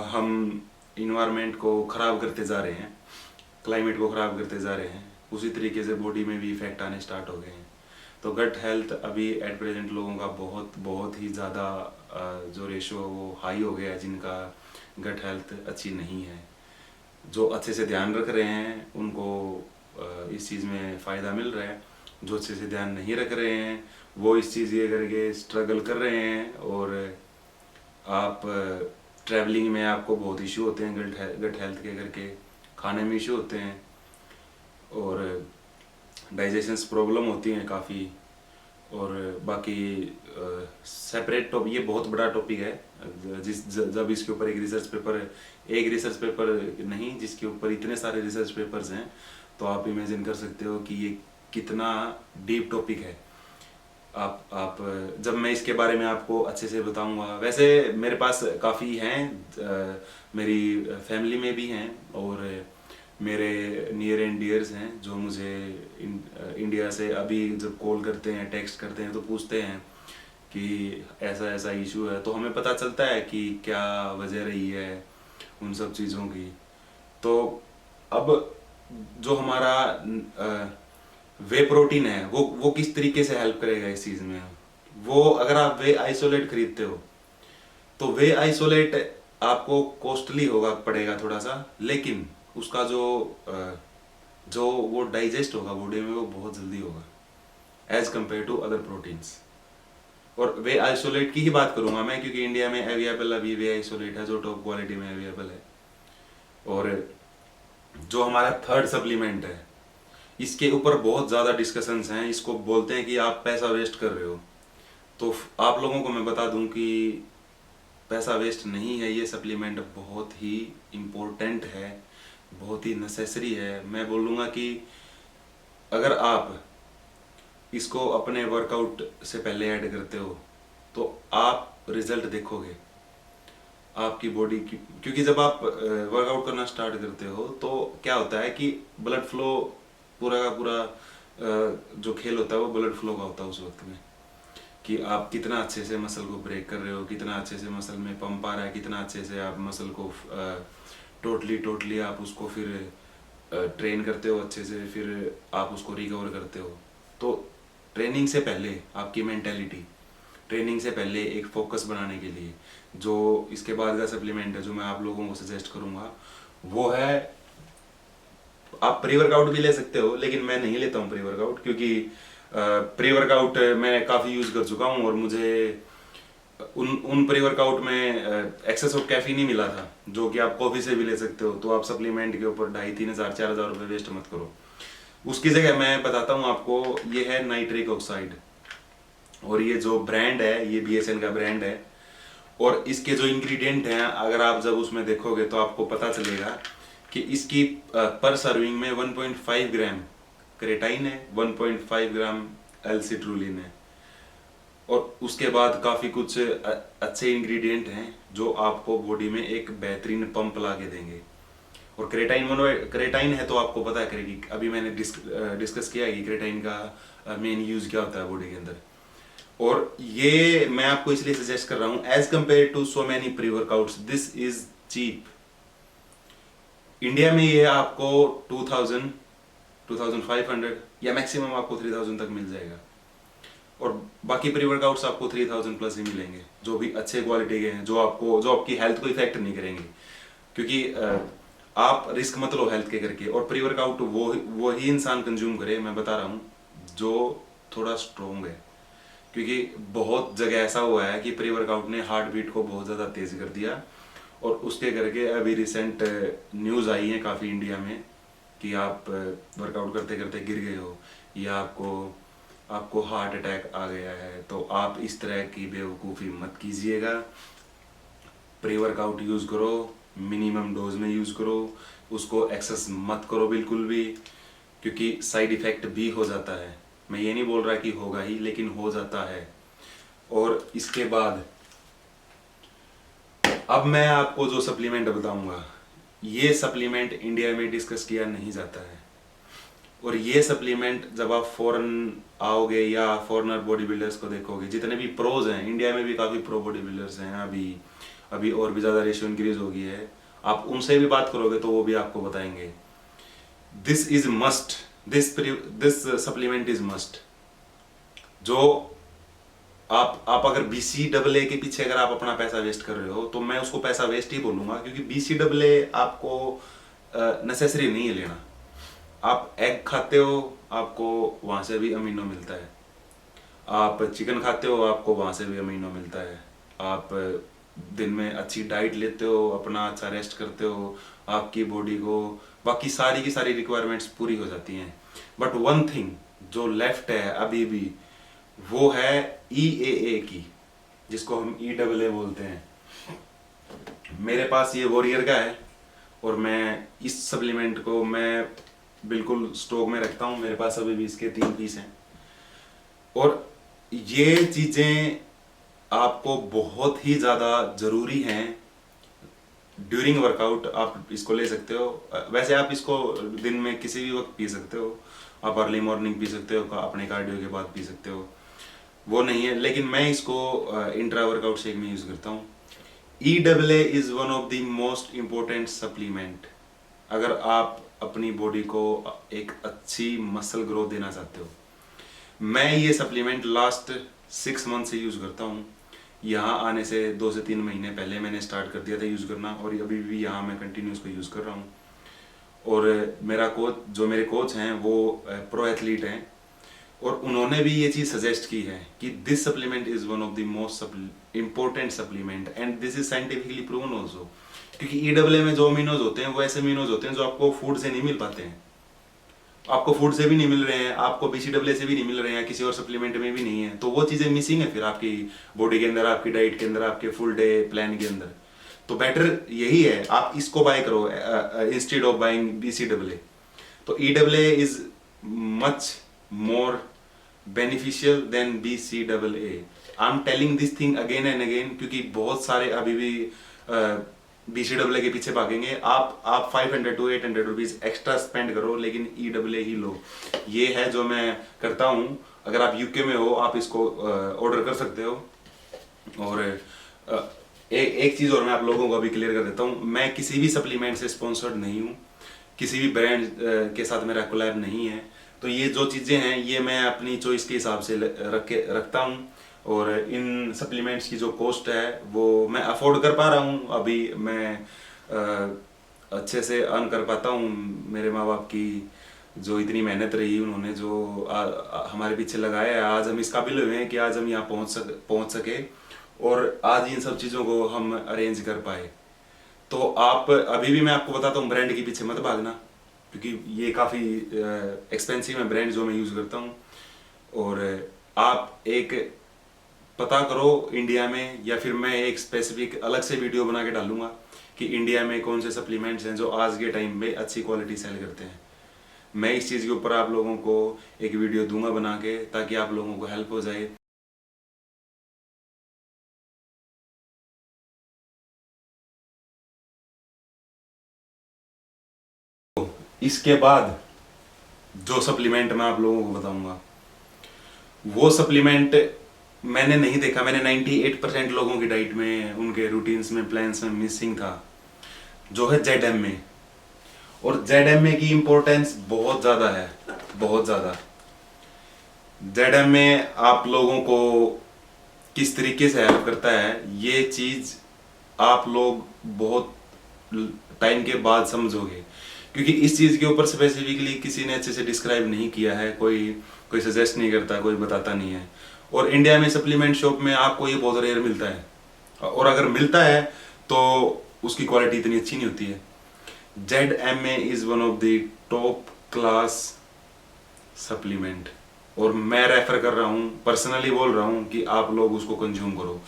हम इन्वायरमेंट को ख़राब करते जा रहे हैं, क्लाइमेट को ख़राब करते जा रहे हैं, उसी तरीके से बॉडी में भी इफेक्ट आने स्टार्ट हो गए हैं। तो गट हेल्थ अभी एट प्रेजेंट लोगों का बहुत बहुत ही ज़्यादा जो रेशो वो हाई हो गया है, जिनका गट हेल्थ अच्छी नहीं है। जो अच्छे से ध्यान रख रहे हैं उनको इस चीज़ में फ़ायदा मिल रहा है। जो अच्छे से ध्यान नहीं रख रहे हैं वो इस चीज़ ये करके स्ट्रगल कर रहे हैं। और आप ट्रैवलिंग में आपको बहुत इशू होते हैं गट हेल्थ के करके, खाने में इशू होते हैं, और डाइजेशंस प्रॉब्लम होती हैं काफ़ी। और बाकी सेपरेट टॉपिक, ये बहुत बड़ा टॉपिक है। जब इसके ऊपर एक रिसर्च पेपर नहीं, जिसके ऊपर इतने सारे रिसर्च पेपर्स हैं, तो आप इमेजिन कर सकते हो कि ये कितना डीप टॉपिक है। आप जब मैं इसके बारे में आपको अच्छे से बताऊंगा। वैसे मेरे पास काफ़ी हैं, मेरी फैमिली में भी हैं, और मेरे नियर एंड डियर्स हैं जो मुझे इंडिया से अभी जब कॉल करते हैं, टेक्स्ट करते हैं, तो पूछते हैं कि ऐसा ऐसा इशू है। तो हमें पता चलता है कि क्या वजह रही है उन सब चीज़ों की। तो अब जो हमारा वे प्रोटीन है, वो किस तरीके से हेल्प करेगा इस चीज़ में। वो अगर आप वे आइसोलेट खरीदते हो, तो वे आइसोलेट आपको कॉस्टली होगा पड़ेगा थोड़ा सा, लेकिन उसका जो वो डाइजेस्ट होगा बॉडी में, वो बहुत जल्दी होगा as compare to other proteins. और वे आइसोलेट की ही बात करूंगा मैं, क्योंकि इंडिया में अवेलेबल अभी वे आइसोलेट है जो टॉप क्वालिटी में अवेलेबल है। और जो हमारा थर्ड सप्लीमेंट है, इसके ऊपर बहुत ज़्यादा डिस्कशंस हैं। इसको बोलते हैं कि आप पैसा वेस्ट कर रहे हो। तो आप लोगों को मैं बता दूं कि पैसा वेस्ट नहीं है। ये सप्लीमेंट बहुत ही इम्पोर्टेंट है, बहुत ही नेसेसरी है। मैं बोलूँगा कि अगर आप इसको अपने वर्कआउट से पहले ऐड करते हो, तो आप रिजल्ट देखोगे आपकी बॉडी की। क्योंकि जब आप वर्कआउट करना स्टार्ट करते हो, तो क्या होता है कि ब्लड फ्लो पूरा का पूरा जो खेल होता है वो ब्लड फ्लो का होता है उस वक्त में, कि आप कितना अच्छे से मसल को ब्रेक कर रहे हो, कितना अच्छे से मसल में पंप आ रहा है, कितना अच्छे से आप मसल को टोटली आप उसको फिर ट्रेन करते हो अच्छे से, फिर आप उसको रिकवर करते हो। तो ट्रेनिंग से पहले आपकी मेंटेलिटी, ट्रेनिंग से पहले एक फोकस बनाने के लिए जो इसके बाद का सप्लीमेंट है जो मैं आप लोगों को सजेस्ट करूँगा, वो है, आप प्री वर्कआउट भी ले सकते हो, लेकिन मैं नहीं लेता हूँ प्री वर्कआउट, क्योंकि प्री वर्कआउट मैं काफ़ी यूज़ कर चुका हूँ, और मुझे उन प्री वर्कआउट में एक्सेस ऑफ कैफीन ही मिला था, जो कि आप कॉफ़ी से भी ले सकते हो। तो आप सप्लीमेंट के ऊपर 2,500-3,000-4,000 रुपये वेस्ट मत करो। उसकी जगह मैं बताता हूँ आपको, ये है नाइट्रिक ऑक्साइड, और ये जो ब्रांड है ये BSN का ब्रांड है। और इसके जो इंग्रेडिएंट हैं, अगर आप जब उसमें देखोगे तो आपको पता चलेगा कि इसकी पर सर्विंग में 1.5 ग्राम क्रेटाइन है, 1.5 ग्राम एल-सिट्रुलिन है, और उसके बाद काफ़ी कुछ अच्छे इंग्रेडिएंट हैं जो आपको बॉडी में एक बेहतरीन पंप ला के देंगे। और क्रेटाइन है तो आपको पता है कि अभी मैंने डिस्कस किया है कि क्रेटाइन का मेन यूज क्या होता है बॉडी के अंदर। और ये मैं आपको इसलिए सजेस्ट कर रहा हूं as compare to so many pre workouts, this is cheap. India में ये आपको 2000, 2500 या मैक्सिमम आपको 3000 तक मिल जाएगा। और बाकी प्री वर्कआउट्स आपको 3000 प्लस ही मिलेंगे, जो भी अच्छे क्वालिटी के हैं, जो आपकी हेल्थ को इफेक्ट नहीं करेंगे। क्योंकि आप रिस्क मत लो हेल्थ के करके। और प्री वर्कआउट वो ही इंसान कंज्यूम करे, मैं बता रहा हूँ, जो थोड़ा स्ट्रोंग है। क्योंकि बहुत जगह ऐसा हुआ है कि प्री वर्कआउट ने हार्ट बीट को बहुत ज़्यादा तेज कर दिया, और उसके करके अभी रिसेंट न्यूज़ आई है काफ़ी इंडिया में कि आप वर्कआउट करते करते गिर गए हो, या आपको हार्ट अटैक आ गया है। तो आप इस तरह की बेवकूफ़ी मत कीजिएगा। प्री वर्कआउट यूज़ करो, मिनिमम डोज में यूज़ करो, उसको एक्सेस मत करो बिल्कुल भी, क्योंकि साइड इफ़ेक्ट भी हो जाता है। मैं ये नहीं बोल रहा कि होगा ही, लेकिन हो जाता है। और इसके बाद अब मैं आपको जो सप्लीमेंट बताऊंगा, ये सप्लीमेंट इंडिया में डिस्कस किया नहीं जाता है। और ये सप्लीमेंट जब आप फॉरेन आओगे या फॉरेनर बॉडी बिल्डर्स को देखोगे, जितने भी प्रोज हैं, इंडिया में भी काफ़ी प्रो बॉडी बिल्डर्स हैं, अभी और भी ज़्यादा रेशियो इंक्रीज हो गई है, आप उनसे भी बात करोगे तो वो भी आपको बताएंगे this is must, this supplement is must. जो आप अगर BCAA के पीछे अगर आप अपना पैसा वेस्ट कर रहे हो, तो मैं उसको पैसा वेस्ट ही बोलूंगा, क्योंकि BCAA आपको नेसेसरी नहीं है लेना। आप एग खाते हो, आपको वहां से भी अमीनो मिलता है। आप चिकन खाते हो, आपको वहां से भी अमीनो मिलता है। आप दिन में अच्छी डाइट लेते हो, अपना अच्छा रेस्ट करते हो, आपकी बॉडी को बाकी सारी की सारी रिक्वायरमेंट्स पूरी हो जाती हैं। बट वन थिंग जो लेफ्ट है अभी भी, वो है EAA की, जिसको हम EAA बोलते हैं। मेरे पास ये वॉरियर का है, और मैं इस सप्लीमेंट को मैं बिल्कुल स्टॉक में रखता हूँ। मेरे पास अभी भी इसके 3 पीस हैं। और ये चीज़ें आपको बहुत ही ज़्यादा ज़रूरी हैं। ड्यूरिंग वर्कआउट आप इसको ले सकते हो। वैसे आप इसको दिन में किसी भी वक्त पी सकते हो। आप अर्ली मॉर्निंग पी सकते हो, अपने कार्डियो के बाद पी सकते हो, वो नहीं है। लेकिन मैं इसको इंट्रा वर्कआउट शेक में यूज़ करता हूँ। EAA is one of the most important supplement अगर आप अपनी बॉडी को एक अच्छी मसल ग्रोथ देना चाहते हो। मैं ये सप्लीमेंट लास्ट 6 मंथ से यूज़ करता हूँ। यहाँ आने से 2 से 3 महीने पहले मैंने स्टार्ट कर दिया था यूज़ करना, और अभी भी यहाँ मैं कंटिन्यूस को यूज़ कर रहा हूँ। और मेरे कोच हैं वो प्रो एथलीट हैं, और उन्होंने भी ये चीज़ सजेस्ट की है कि this supplement is one of the most important supplement, and this is scientifically proven also. क्योंकि EAA में जो अमीनोज होते हैं वो ऐसे अमीनोज होते हैं जो आपको फूड से नहीं मिल पाते हैं। आपको फूड से भी नहीं मिल रहे हैं, आपको BCAA से भी नहीं मिल रहे हैं, किसी और सप्लीमेंट में भी नहीं है, तो वो चीज़ें मिसिंग है फिर आपकी बॉडी के अंदर, आपकी डाइट के अंदर, आपके फुल डे प्लान के अंदर। तो बेटर यही है आप इसको बाय करो इंस्टेड ऑफ बाइंग BCAA। तो EAA is much more beneficial than BCAA। I am telling this thing again and again, क्योंकि बहुत सारे अभी भी BCAA के पीछे भागेंगे। आप 500 to 800 रुपीज एक्स्ट्रा स्पेंड करो, लेकिन EAA ही लो। ये है जो मैं करता हूँ। अगर आप UK में हो, आप इसको ऑर्डर कर सकते हो। और एक चीज़ और मैं आप लोगों को अभी क्लियर कर देता हूँ, मैं किसी भी सप्लीमेंट से स्पॉन्सर्ड नहीं हूँ, किसी भी ब्रांड के साथ मेरा कोलैब नहीं है। तो ये जो चीज़ें हैं ये मैं अपनी चॉइस के हिसाब से रखता हूँ। और इन सप्लीमेंट्स की जो कॉस्ट है वो मैं अफोर्ड कर पा रहा हूँ। अभी मैं अच्छे से अर्न कर पाता हूँ। मेरे माँ बाप की जो इतनी मेहनत रही, उन्होंने जो हमारे पीछे लगाया है, आज हम इस काबिल हुए हैं कि आज हम यहाँ पहुँच सके, और आज इन सब चीज़ों को हम अरेंज कर पाए। तो आप अभी भी मैं आपको बताता हूँ, ब्रांड के पीछे मत भागना, क्योंकि ये काफ़ी एक्सपेंसिव है ब्रांड जो मैं यूज़ करता हूँ। और आप एक पता करो इंडिया में, या फिर मैं एक स्पेसिफिक अलग से वीडियो बना के डालूंगा कि इंडिया में कौन से सप्लीमेंट्स हैं जो आज के टाइम में अच्छी क्वालिटी सेल करते हैं। मैं इस चीज़ के ऊपर आप लोगों को एक वीडियो दूंगा बना के, ताकि आप लोगों को हेल्प हो जाए। इसके बाद जो सप्लीमेंट मैं आप लोगों को बताऊंगा, वो सप्लीमेंट मैंने नहीं देखा, मैंने 98% लोगों की डाइट में, उनके रूटीन्स में, प्लान्स में मिसिंग था, जो है ZMA। और ZMA की इम्पोर्टेंस बहुत ज़्यादा है, बहुत ज़्यादा। ZMA आप लोगों को किस तरीके से हेल्प करता है, ये चीज़ आप लोग बहुत टाइम के बाद समझोगे, क्योंकि इस चीज़ के ऊपर स्पेसिफिकली किसी ने अच्छे से डिस्क्राइब नहीं किया है, कोई सजेस्ट नहीं करता, कोई बताता नहीं है। और इंडिया में सप्लीमेंट शॉप में आपको ये बहुत रेयर मिलता है, और अगर मिलता है तो उसकी क्वालिटी इतनी अच्छी नहीं होती है। ZMA is one of the top class supplement, और मैं रेफर कर रहा हूँ, पर्सनली बोल रहा हूँ कि आप लोग उसको कंज्यूम करो।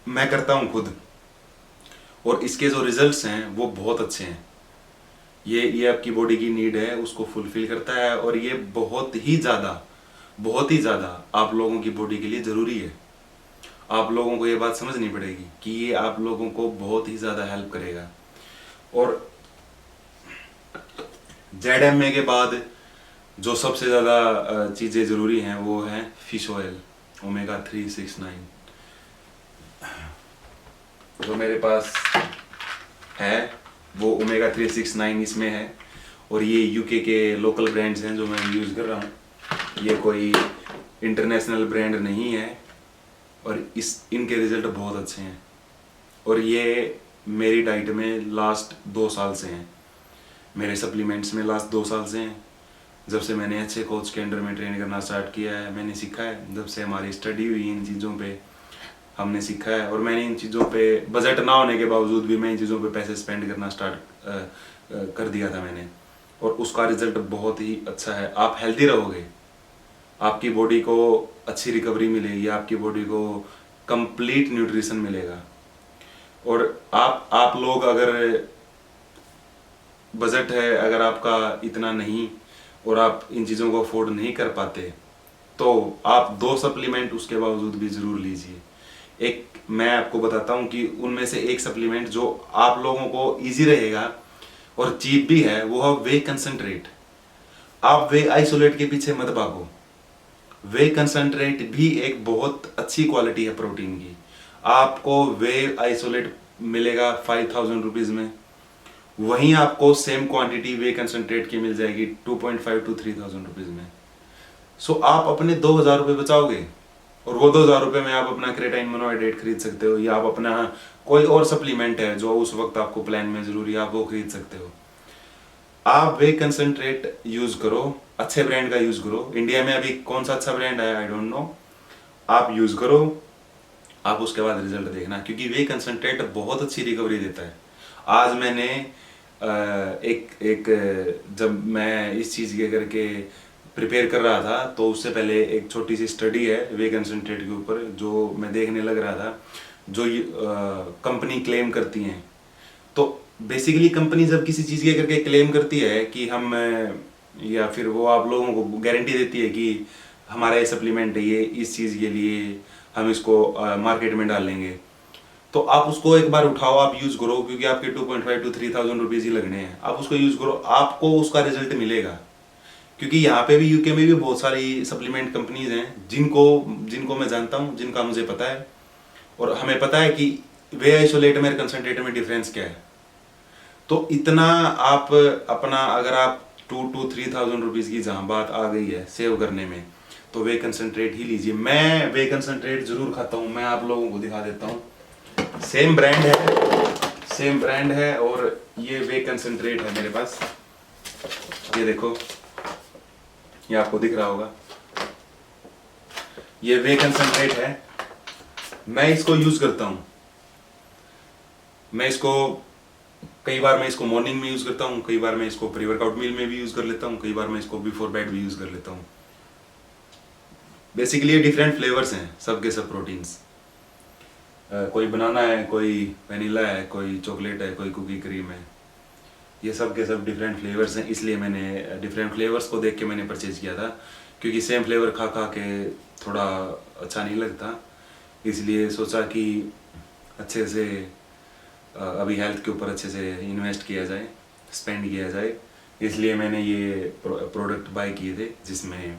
मैं करता हूँ खुद, और इसके जो रिजल्ट्स हैं वो बहुत अच्छे हैं। ये आपकी बॉडी की नीड है, उसको फुलफिल करता है, और ये बहुत ही ज़्यादा आप लोगों की बॉडी के लिए ज़रूरी है। आप लोगों को ये बात समझनी पड़ेगी कि ये आप लोगों को बहुत ही ज़्यादा हेल्प करेगा। और ZMA के बाद जो सबसे ज़्यादा चीज़ें ज़रूरी हैं वो है फिश ऑयल ओमेगा 369, जो मेरे पास है वो ओमेगा 369 इसमें है। और ये यूके के लोकल ब्रांड्स हैं जो मैं यूज़ कर रहा हूँ, ये कोई इंटरनेशनल ब्रांड नहीं है, और इनके रिज़ल्ट बहुत अच्छे हैं। और ये मेरी डाइट में लास्ट 2 साल से हैं, मेरे सप्लीमेंट्स में लास्ट 2 साल से हैं। जब से मैंने अच्छे कोच के अंडर में ट्रेन करना स्टार्ट किया है, मैंने सीखा है, जब से हमारी स्टडी हुई इन चीज़ों पे हमने सीखा है, और मैंने इन चीज़ों पे बजट ना होने के बावजूद भी मैं इन चीज़ों पे पैसे स्पेंड करना स्टार्ट कर दिया था मैंने, और उसका रिजल्ट बहुत ही अच्छा है। आप हेल्दी रहोगे, आपकी बॉडी को अच्छी रिकवरी मिलेगी, आपकी बॉडी को कंप्लीट न्यूट्रिशन मिलेगा। और आप लोग अगर बजट है, अगर आपका इतना नहीं और आप इन चीज़ों को अफोर्ड नहीं कर पाते, तो आप 2 सप्लीमेंट उसके बावजूद भी ज़रूर लीजिए। एक मैं आपको बताता हूँ कि उनमें से एक सप्लीमेंट जो आप लोगों को इजी रहेगा और चीप भी है, वो है वे कंसंट्रेट। आप वे आइसोलेट के पीछे मत भागो, वे कंसंट्रेट भी एक बहुत अच्छी क्वालिटी है प्रोटीन की। आपको वे आइसोलेट मिलेगा 5000 रुपीज़ में, वहीं आपको सेम क्वांटिटी वे कंसंट्रेट की मिल जाएगी 2.5 to 3000 रुपीज़ में। सो आप अपने 2000 रुपये बचाओगे, और वो 2000 रुपये में आप अपना क्रेटाइन मोनोहाइड्रेट खरीद सकते हो, या आप अपना कोई और सप्लीमेंट है जो उस वक्त आपको प्लान में ज़रूरी है, आप वो खरीद सकते हो। आप वे कंसंट्रेट यूज़ करो, अच्छे ब्रांड का यूज़ करो। इंडिया में अभी कौन सा अच्छा ब्रांड है आई डोंट नो, आप यूज़ करो, आप उसके बाद रिजल्ट देखना, क्योंकि वे कंसंट्रेट बहुत अच्छी रिकवरी देता है। आज मैंने जब मैं इस चीज़ के करके प्रिपेयर कर रहा था, तो उससे पहले एक छोटी सी स्टडी है वे कंसंट्रेट के ऊपर जो मैं देखने लग रहा था, जो कंपनी क्लेम करती हैं। तो बेसिकली कंपनी जब किसी चीज़ के करके क्लेम करती है कि हम या फिर वो आप लोगों को गारंटी देती है कि हमारा ये सप्लीमेंट है, ये इस चीज़ के लिए हम इसको मार्केट में डालेंगे, तो आप उसको एक बार उठाओ, आप यूज़ करो, क्योंकि आपके 2.5 to 3000 रुपीज़ ही लगने हैं। आप उसको यूज़ करो, आपको उसका रिजल्ट मिलेगा। क्योंकि यहाँ पे भी यूके में भी बहुत सारी सप्लीमेंट कंपनीज हैं जिनको मैं जानता हूँ, जिनका मुझे पता है, और हमें पता है कि वे आइसोलेट में कंसंट्रेट में डिफरेंस क्या है। तो इतना आप अपना, अगर आप 2 to 3000 रुपीज़ की जहाँ बात आ गई है सेव करने में, तो वे कंसंट्रेट ही लीजिए। मैं वे कंसंट्रेट ज़रूर खाता हूँ, मैं आप लोगों को दिखा देता हूँ। सेम ब्रांड है, और ये वे कंसंट्रेट है मेरे पास, ये देखो, ये आपको दिख रहा होगा, ये वे कंसंट्रेट है। मैं इसको यूज करता हूं, कई बार मैं इसको मॉर्निंग में यूज करता हूं, कई बार मैं इसको प्री वर्कआउट मील में भी यूज कर लेता हूं, कई बार मैं इसको बिफोर बेड भी यूज कर लेता हूं। बेसिकली ये डिफरेंट फ्लेवर्स हैं, सबके सब प्रोटीन्स, कोई बनाना है, कोई वेनिला है, कोई चॉकलेट है, कोई कुकी क्रीम है, ये सब के सब डिफरेंट फ्लेवर्स हैं। इसलिए मैंने डिफरेंट फ्लेवर्स को देख के मैंने परचेज किया था, क्योंकि सेम फ्लेवर खा खा के थोड़ा अच्छा नहीं लगता, इसलिए सोचा कि अच्छे से अभी हेल्थ के ऊपर अच्छे से इन्वेस्ट किया जाए, स्पेंड किया जाए, इसलिए मैंने ये प्रोडक्ट बाय किए थे, जिसमें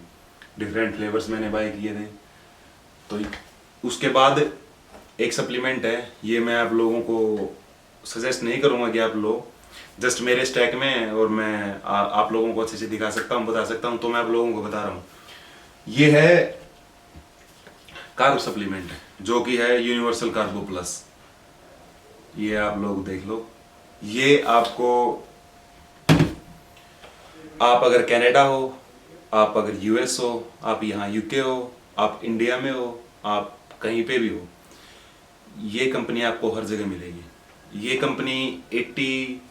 डिफरेंट फ्लेवर्स मैंने बाय किए थे। तो उसके बाद एक सप्लीमेंट है, ये मैं आप लोगों को सजेस्ट नहीं करूँगा कि आप लो, जस्ट मेरे स्टैक में है और मैं आप लोगों को अच्छे से दिखा सकता हूँ, बता सकता हूँ, तो मैं आप लोगों को बता रहा हूँ। ये है कार्ब सप्लीमेंट, जो कि है यूनिवर्सल कार्बो प्लस। ये आप लोग देख लो, ये आपको, आप अगर कनाडा हो, आप अगर यूएस हो, आप यहाँ यूके हो, आप इंडिया में हो, आप कहीं पे भी हो, ये कंपनी आपको हर जगह मिलेगी। ये कंपनी 80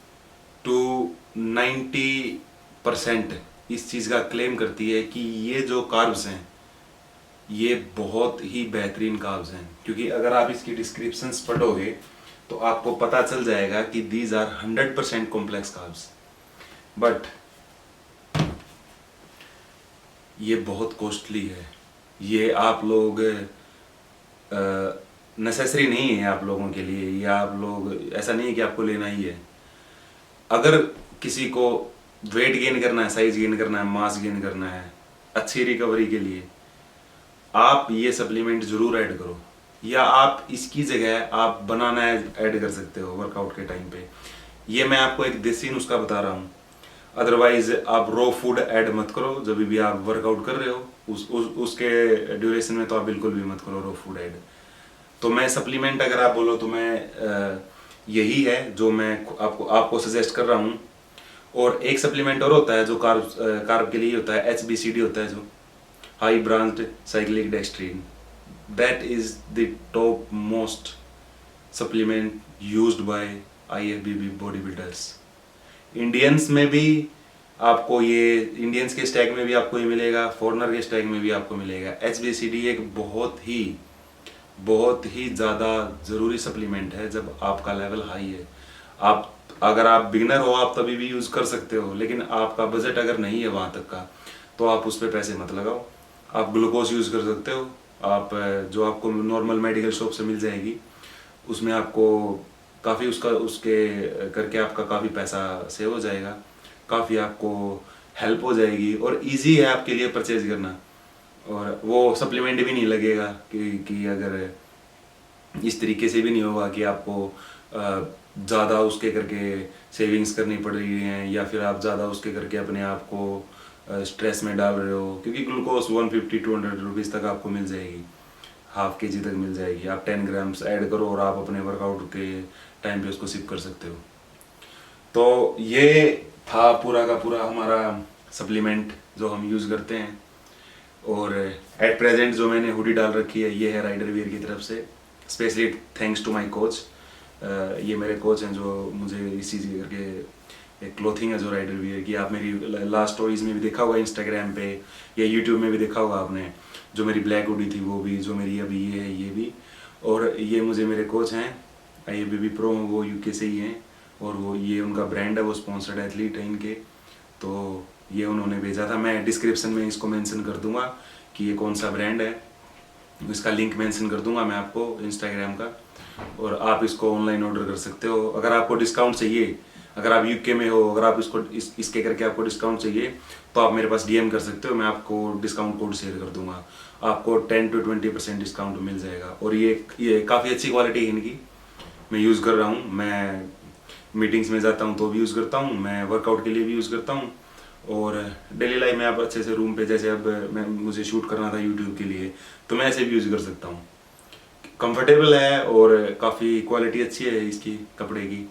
to 90% इस चीज़ का क्लेम करती है कि ये जो कार्ब्स हैं ये बहुत ही बेहतरीन कार्ब्स हैं, क्योंकि अगर आप इसकी डिस्क्रिप्शंस पढ़ोगे तो आपको पता चल जाएगा कि these are 100% complex carbs, but ये बहुत कॉस्टली है। ये आप लोग नेसेसरी नहीं है आप लोगों के लिए, ये आप लोग, ऐसा नहीं है कि आपको लेना ही है। अगर किसी को वेट गेन करना है, साइज गेन करना है, मास गेन करना है, अच्छी रिकवरी के लिए, आप ये सप्लीमेंट जरूर ऐड करो, या आप इसकी जगह आप बनाना ऐड कर सकते हो वर्कआउट के टाइम पे। ये मैं आपको एक देसी नुस्खा बता रहा हूँ, अदरवाइज आप रो फूड ऐड मत करो जब भी आप वर्कआउट कर रहे हो, उसके ड्यूरेशन में तो आप बिल्कुल भी मत करो रो फूड ऐड। तो मैं सप्लीमेंट अगर आप बोलो तो मैं यही है जो मैं आपको सजेस्ट कर रहा हूँ। और एक सप्लीमेंट और होता है जो कार्ब के लिए होता है, HBCD होता है, जो high branched cyclic dextrin. That is the top most supplement used by IFBB body builders. Indians में भी आपको ये, इंडियंस के स्टैक में भी आपको ये मिलेगा, फॉरनर के स्टैक में भी आपको मिलेगा। HBCD एक बहुत ही ज़्यादा ज़रूरी सप्लीमेंट है जब आपका लेवल हाई है। आप अगर आप बिगिनर हो आप तभी भी यूज़ कर सकते हो, लेकिन आपका बजट अगर नहीं है वहाँ तक का तो आप उस पर पैसे मत लगाओ। आप ग्लूकोज यूज़ कर सकते हो, आप जो आपको नॉर्मल मेडिकल शॉप से मिल जाएगी, उसमें आपको काफ़ी उसके करके आपका काफ़ी पैसा सेव हो जाएगा, काफ़ी आपको हेल्प हो जाएगी और इजी है आपके लिए परचेज करना। और वो सप्लीमेंट भी नहीं लगेगा कि अगर इस तरीके से भी नहीं होगा कि आपको ज़्यादा उसके करके सेविंग्स करनी पड़ रही हैं, या फिर आप ज़्यादा उसके करके अपने आप को स्ट्रेस में डाल रहे हो, क्योंकि ग्लूकोज 150-200 रुपीज़ तक आपको मिल जाएगी, ½ kg तक मिल जाएगी। आप 10 ग्राम्स ऐड करो और आप अपने वर्कआउट के टाइम पे उसको सिप कर सकते हो। तो ये था पूरा का पूरा हमारा सप्लीमेंट जो हम यूज़ करते हैं। और एट प्रेजेंट जो मैंने हुडी डाल रखी है ये है राइडर वियर की तरफ से, specially thanks to my coach. ये मेरे कोच हैं जो मुझे इसी करके एक क्लोथिंग है जो राइडर वियर की, आप मेरी लास्ट स्टोरीज में भी देखा होगा, इंस्टाग्राम पे या यूट्यूब में भी देखा होगा आपने, जो मेरी ब्लैक हुडी थी वो भी, जो मेरी अभी ये है ये भी। और ये मुझे मेरे कोच हैं IFBB प्रो, वो UK से ही हैं, और वो ये उनका ब्रांड है, वो स्पॉन्सर्ड एथलीट है इनके, तो ये उन्होंने भेजा था। मैं डिस्क्रिप्शन में इसको मेंशन कर दूंगा कि ये कौन सा ब्रांड है, इसका लिंक मेंशन कर दूंगा मैं आपको इंस्टाग्राम का, और आप इसको ऑनलाइन ऑर्डर कर सकते हो। अगर आपको डिस्काउंट चाहिए, अगर आप UK में हो, अगर आप इसके करके आपको डिस्काउंट चाहिए तो आप मेरे पास DM कर सकते हो, मैं आपको डिस्काउंट कोड शेयर कर दूंगा, आपको 10 to 20% डिस्काउंट मिल जाएगा। और ये काफ़ी अच्छी क्वालिटी है इनकी, मैं यूज़ कर रहा हूँ, मैं मीटिंग्स में जाता हूँ तो भी यूज़ करता हूँ, मैं वर्कआउट के लिए भी यूज़ करता हूँ, और डेली लाइफ में आप अच्छे से रूम पे, जैसे अब मुझे शूट करना था यूट्यूब के लिए तो मैं ऐसे भी यूज़ कर सकता हूँ। कंफर्टेबल है और काफ़ी क्वालिटी अच्छी है इसकी कपड़े की।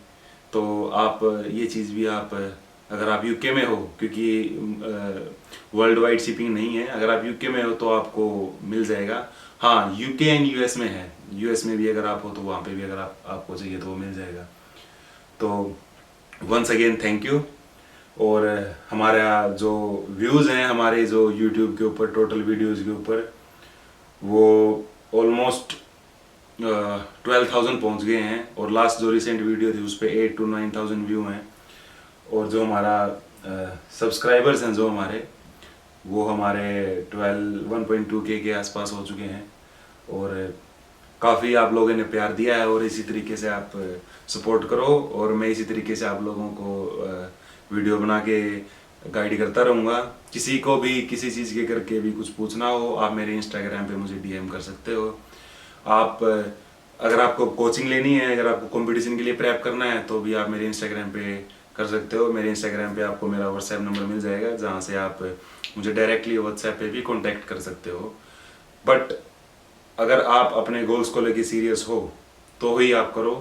तो आप ये चीज़ भी, आप अगर आप UK में हो, क्योंकि वर्ल्ड वाइड शिपिंग नहीं है, अगर आप UK में हो तो आपको मिल जाएगा। हाँ, UK एंड US में है, US में भी अगर आप हो तो वहाँ पे भी अगर आपको चाहिए तो वो मिल जाएगा। तो वंस अगेन थैंक यू। और हमारा जो व्यूज़ हैं हमारे जो YouTube के ऊपर, टोटल वीडियोज़ के ऊपर, वो ऑलमोस्ट 12,000 पहुंच गए हैं, और लास्ट जो रिसेंट वीडियो थी उस पर 8 to 9,000 व्यू हैं। और जो हमारा सब्सक्राइबर्स हैं जो हमारे, वो हमारे 1.2K के आसपास हो चुके हैं, और काफ़ी आप लोगों ने प्यार दिया है, और इसी तरीके से आप सपोर्ट करो, और मैं इसी तरीके से आप लोगों को वीडियो बना के गाइड करता रहूँगा। किसी को भी किसी चीज़ के करके भी कुछ पूछना हो, आप मेरे इंस्टाग्राम पे मुझे डीएम कर सकते हो। आप अगर आपको कोचिंग लेनी है, अगर आपको कंपटीशन के लिए प्रेप करना है, तो भी आप मेरे इंस्टाग्राम पे कर सकते हो। मेरे इंस्टाग्राम पे आपको मेरा व्हाट्सएप नंबर मिल जाएगा, जहाँ से आप मुझे डायरेक्टली व्हाट्सएप पे भी कांटेक्ट कर सकते हो। बट अगर आप अपने गोल्स को लेके सीरियस हो तो ही आप करो,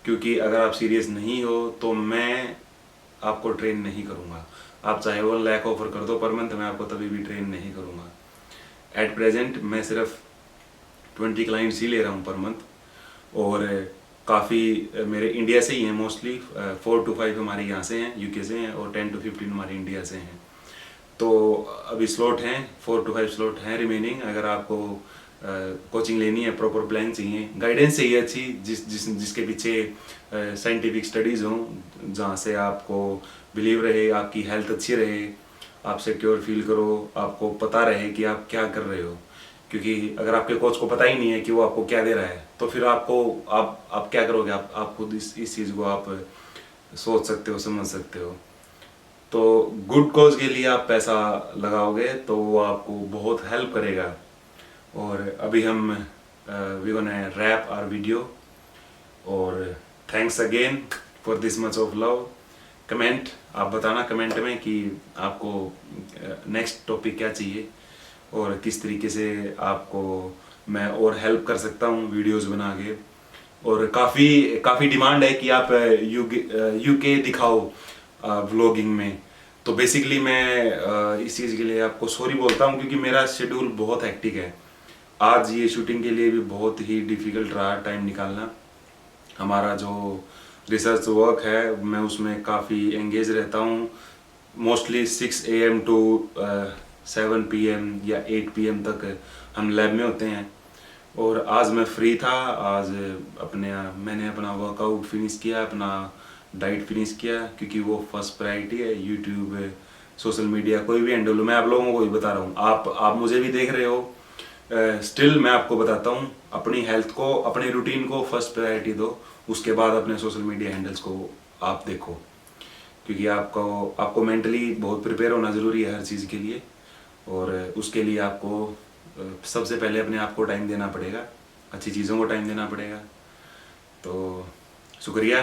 क्योंकि अगर आप सीरियस नहीं हो तो मैं आपको ट्रेन नहीं करूँगा। आप चाहे वो लैक ऑफर कर दो पर मंथ, मैं आपको तभी भी ट्रेन नहीं करूँगा। एट प्रेजेंट मैं सिर्फ 20 क्लाइंट्स ही ले रहा हूँ पर मंथ, और काफ़ी मेरे इंडिया से ही हैं मोस्टली। 4 to 5 हमारे यहाँ से हैं, यूके से हैं, और 10 to 15 हमारे इंडिया से हैं। तो अभी स्लॉट हैं, 4 to 5 स्लॉट हैं रिमेनिंग। अगर आपको कोचिंग लेनी है, प्रॉपर प्लान चाहिए, गाइडेंस चाहिए अच्छी, जिसके पीछे साइंटिफिक स्टडीज़ हों, जहाँ से आपको बिलीव रहे, आपकी हेल्थ अच्छी रहे, आप सिक्योर फील करो, आपको पता रहे कि आप क्या कर रहे हो। क्योंकि अगर आपके कोच को पता ही नहीं है कि वो आपको क्या दे रहा है, तो फिर आप क्या करोगे? आप खुद इस चीज़ को आप सोच सकते हो, समझ सकते हो। तो गुड कॉज के लिए आप पैसा लगाओगे तो वो आपको बहुत हेल्प करेगा। और अभी हम we gonna wrap our video, और thanks again for this much of love. Comment आप बताना कमेंट में कि आपको नेक्स्ट टॉपिक क्या चाहिए, और किस तरीके से आपको मैं और हेल्प कर सकता हूँ वीडियोस बना के। और काफ़ी डिमांड है कि आप यूके दिखाओ व्लॉगिंग में। तो बेसिकली मैं इस चीज़ के लिए आपको सॉरी बोलता हूँ, क्योंकि मेरा शेड्यूल बहुत हेक्टिक है। आज ये शूटिंग के लिए भी बहुत ही डिफ़िकल्ट रहा टाइम निकालना। हमारा जो रिसर्च वर्क है मैं उसमें काफ़ी एंगेज रहता हूँ। मोस्टली 6 AM to 7 PM या 8 PM तक हम लैब में होते हैं। और आज मैं फ्री था, आज मैंने अपना वर्कआउट फिनिश किया, अपना डाइट फिनिश किया, क्योंकि वो फर्स्ट प्रायोरिटी है। यूट्यूब, सोशल मीडिया, कोई भी हैंडल हो, मैं आप लोगों को ही बता रहा हूँ, आप मुझे भी देख रहे हो। स्टिल मैं आपको बताता हूँ, अपनी हेल्थ को, अपने रूटीन को फर्स्ट प्रायोरिटी दो, उसके बाद अपने सोशल मीडिया हैंडल्स को आप देखो। क्योंकि आपको मेंटली बहुत प्रिपेयर होना ज़रूरी है हर चीज़ के लिए, और उसके लिए आपको सबसे पहले अपने आप को टाइम देना पड़ेगा, अच्छी चीज़ों को टाइम देना पड़ेगा। तो शुक्रिया।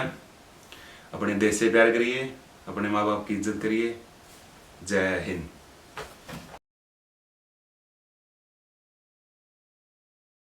अपने देश से प्यार करिए, अपने माँ बाप की इज्जत करिए। जय हिंद।